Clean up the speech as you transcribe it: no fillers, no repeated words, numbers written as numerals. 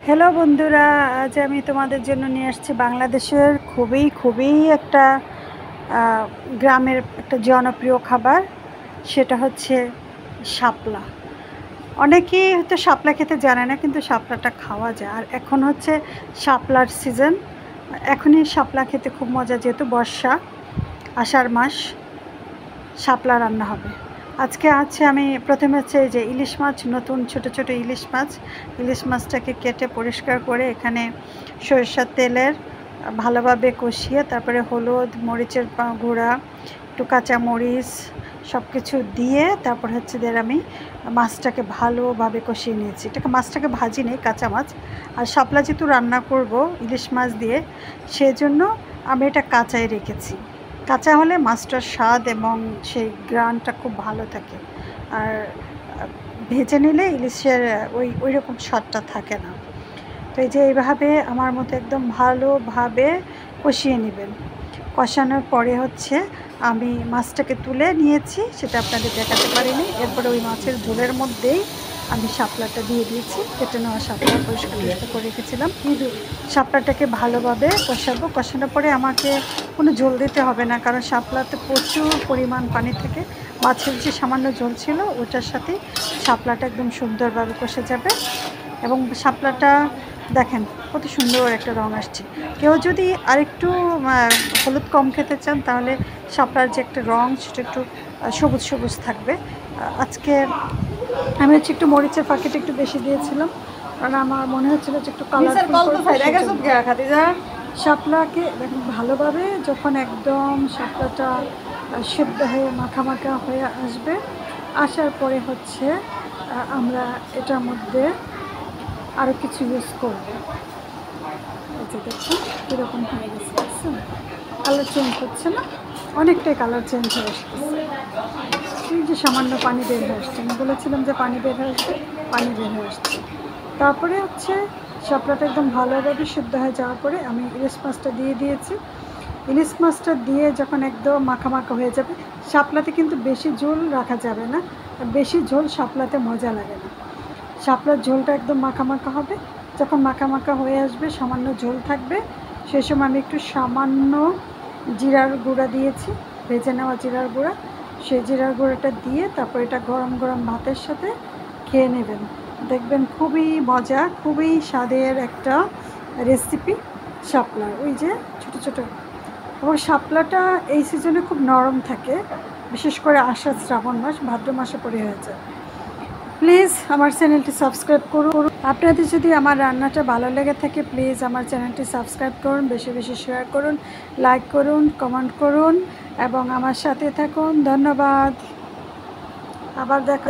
Hello বন্ধুরা, আজ আমি তোমাদের জন্য নিয়ে আসছি বাংলাদেশের খুবই একটা গ্রামের একটা জনপ্রিয় খাবার। সেটা হচ্ছে শাপলা। অনেকেই হয়তো শাপলা খেতে জানে না, কিন্তু শাপলাটা খাওয়া যায়। আর এখন হচ্ছে শাপলার সিজন। এখনই শাপলা খেতে খুব মজা, যেহেতু বর্ষা, আষাঢ় মাস, শাপলা রান্না হবে। আজকে আছে আমি প্রথমে হচ্ছে এই যে ইলিশ মাছ, নতুন ছোট ছোট ইলিশ মাছটাকে কেটে পরিষ্কার করে এখানে সরিষার তেলের ভালোভাবে কষিয়ে, তারপরে হলুদ, মরিচের গুঁড়া, একটু কাঁচামরিচ সব কিছু দিয়ে তারপর হচ্ছে আমি মাছটাকে ভালোভাবে কষিয়ে নিয়েছি। মাছটাকে ভাজি নেই, কাঁচা মাছ। আর শাপলা যেহেতু রান্না করব ইলিশ মাছ দিয়ে, সেজন্য আমি এটা কাঁচাই রেখেছি। কাঁচা হলে মাছটার স্বাদ এবং সেই গ্রানটা খুব ভালো থাকে। আর ভেজে নিলে ইলিশের ওই রকম স্বাদটা থাকে না। তো এই যে এইভাবে আমার মতো একদম ভালোভাবে কষিয়ে নেবেন। কষানোর পরে হচ্ছে আমি মাছটাকে তুলে নিয়েছি, সেটা আপনাদের দেখাতে পারিনি। এরপরে ওই মাছের ঝোলের মধ্যেই আমি শাপলাটা দিয়ে দিয়েছি, কেটে নেওয়া শাপলা পরিষ্কার করে রেখেছিলাম। শাপলাটাকে ভালোভাবে কষানোর পরে আমাকে কোনো ঝোল দিতে হবে না, কারণ শাপলাতে প্রচুর পরিমাণ পানি থাকে। মাছের যে সামান্য ঝোল ছিল ওটার সাথে শাপলাটা একদম সুন্দরভাবে কষে যাবে। এবং শাপলাটা দেখেন কত সুন্দর একটা রং আসছে। কেউ যদি আরেকটু হলুদ কম খেতে চান, তাহলে শাপলার যে একটা রং সেটা একটু সবুজ থাকবে। আজকে আমি হচ্ছে একটু মরিচের প্যাকেট একটু বেশি দিয়েছিলাম, কারণ আমার মনে হচ্ছিলো যে একটু শাপলাকে দেখুন ভালোভাবে যখন একদম শাপলাটা সেদ্ধ হয়ে মাখা হয়ে আসবে, আসার পরে হচ্ছে আমরা এটার মধ্যে আরও কিছু ইউজ করবো। এই যে দেখুন কীরকম হয়ে গেছে, দেখছেন কালার চেঞ্জ হচ্ছে না? অনেকটাই কালার চেঞ্জ হয়ে আসতেছে। এই যে সামান্য পানি বের হয়ে আসছে, আমি বলেছিলাম যে পানি বের হয়ে আসছে, পানি বের হয়ে আসছে। তারপরে হচ্ছে শাপলাটা একদম ভালোভাবে সিদ্ধ হয়ে যাওয়ার পরে আমি ইলিশ মাছটা দিয়ে দিয়েছি। ইলিশ মাছটা দিয়ে যখন একদম মাখা হয়ে যাবে, শাপলাতে কিন্তু বেশি ঝোল রাখা যাবে না, বেশি ঝোল শাপলাতে মজা লাগে না। শাপলার ঝোলটা একদম মাখা হবে। যখন মাখা হয়ে আসবে, সামান্য ঝোল থাকবে, সেই সময় আমি একটু সামান্য জিরার গুঁড়া দিয়েছি, ভেজে নেওয়া জিরার গুঁড়া। সেই জিরার গুঁড়াটা দিয়ে তারপর এটা গরম ভাতের সাথে খেয়ে নেবেন। দেখবেন খুবই মজা, খুবই স্বাদের একটা রেসিপি শাপলার। ওই যে ছোটো এবং শাপলাটা এই সিজনে খুব নরম থাকে, বিশেষ করে আষাঢ় শ্রাবণ মাস, ভাদ্র মাসে পরে হয়ে যায়। প্লিজ আমার চ্যানেলটি সাবস্ক্রাইব করুন। আপনাদের যদি আমার রান্নাটা ভালো লেগে থাকে, প্লিজ আমার চ্যানেলটি সাবস্ক্রাইব করুন, বেশি শেয়ার করুন, লাইক করুন, কমেন্ট করুন এবং আমার সাথে থাকুন। ধন্যবাদ। আবার দেখা।